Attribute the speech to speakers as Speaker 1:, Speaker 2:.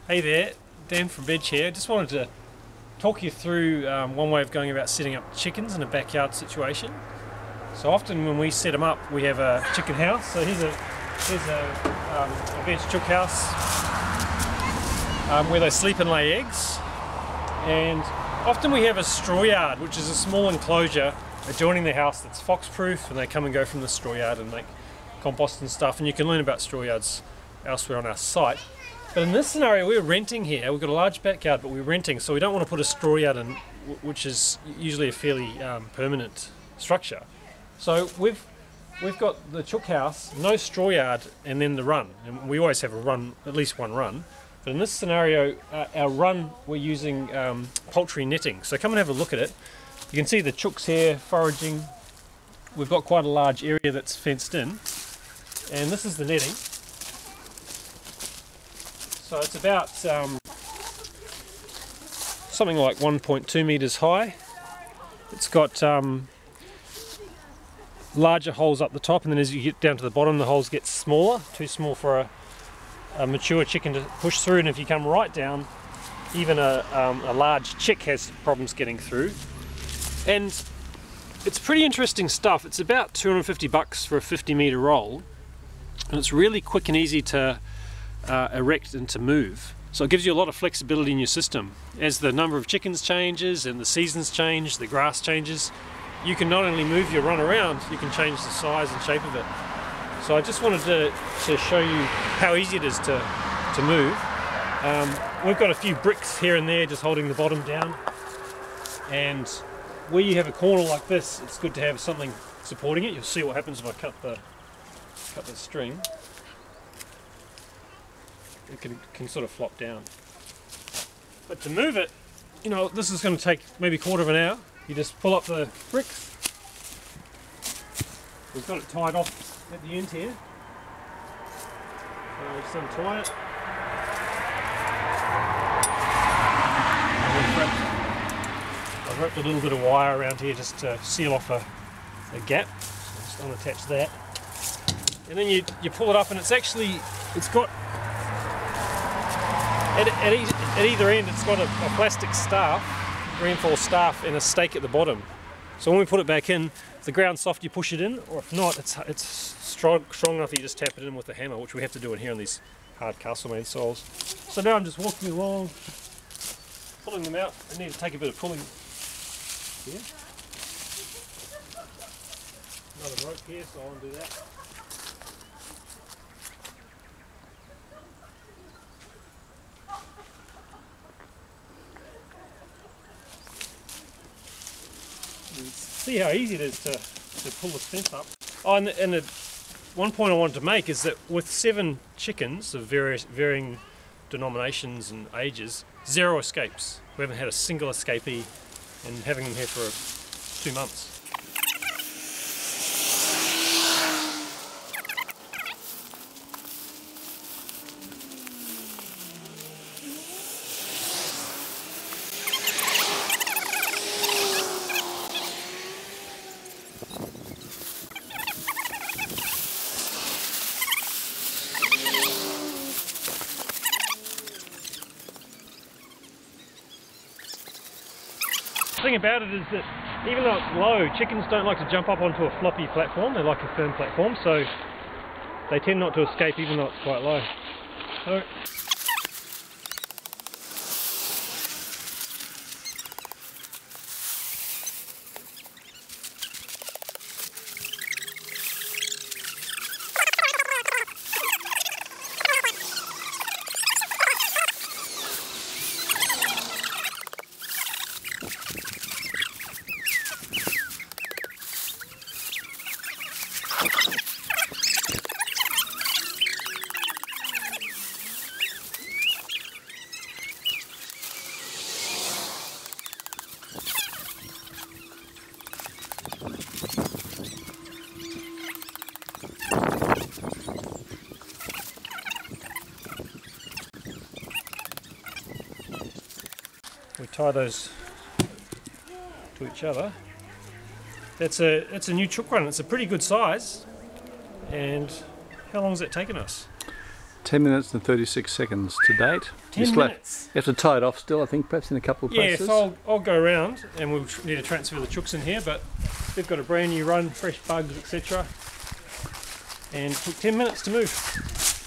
Speaker 1: Hey there, Dan from Veg here. Just wanted to talk you through one way of going about setting up chickens in a backyard situation. So often when we set them up, we have a chicken house. So here's a veg chook house where they sleep and lay eggs. And often we have a straw yard, which is a small enclosure adjoining the house that's fox-proof, and they come and go from the straw yard and make compost and stuff. And you can learn about straw yards elsewhere on our site. But in this scenario, we're renting here. We've got a large backyard, but we're renting, so we don't want to put a straw yard in, which is usually a fairly permanent structure. So we've got the chook house, no straw yard, and then the run. And we always have a run, at least one run. But in this scenario, our run, we're using poultry netting. So come and have a look at it. You can see the chooks here foraging. We've got quite a large area that's fenced in. And this is the netting. So it's about something like 1.2 metres high. It's got larger holes up the top, and then as you get down to the bottom the holes get smaller, too small for a mature chicken to push through, and if you come right down, even a large chick has problems getting through. And it's pretty interesting stuff. It's about 250 bucks for a 50-metre roll, and it's really quick and easy to erect and to move. So it gives you a lot of flexibility in your system. As the number of chickens changes and the seasons change, the grass changes, you can not only move your run around, you can change the size and shape of it. So I just wanted to show you how easy it is to move. We've got a few bricks here and there just holding the bottom down, and where you have a corner like this, it's good to have something supporting it. You'll see what happens if I cut the string. It can sort of flop down. But to move it, you know, this is going to take maybe a quarter of an hour. You just pull up the bricks. We've got it tied off at the end here. So just untie it. I've wrapped a little bit of wire around here just to seal off a gap. So just unattach that. And then you pull it up, and it's got at either end, it's got a plastic staff, reinforced staff, and a stake at the bottom. So when we put it back in, if the ground's soft, you push it in, or if not, it's strong enough that you just tap it in with a hammer, which we have to do in here on these hard Castlemaine soles. So now I'm just walking along, pulling them out. I need to take a bit of pulling here. Another rope here, so I'll undo that. See how easy it is to pull this fence up. Oh, and one point I wanted to make is that with 7 chickens of varying denominations and ages, 0 escapes. We haven't had a single escapee, and having them here for 2 months. The thing about it is that even though it's low, chickens don't like to jump up onto a floppy platform. They like a firm platform, so they tend not to escape even though it's quite low. So, we tie those to each other. It's a new chook run. It's a pretty good size. And how long has it taken us?
Speaker 2: 10 minutes and 36 seconds to date.
Speaker 1: 10 minutes.
Speaker 2: You have to tie it off still, I think, perhaps in a couple of places.
Speaker 1: Yeah, so I'll go around and we'll need to transfer the chooks in here, but they've got a brand new run, fresh bugs, etc. And took 10 minutes to move.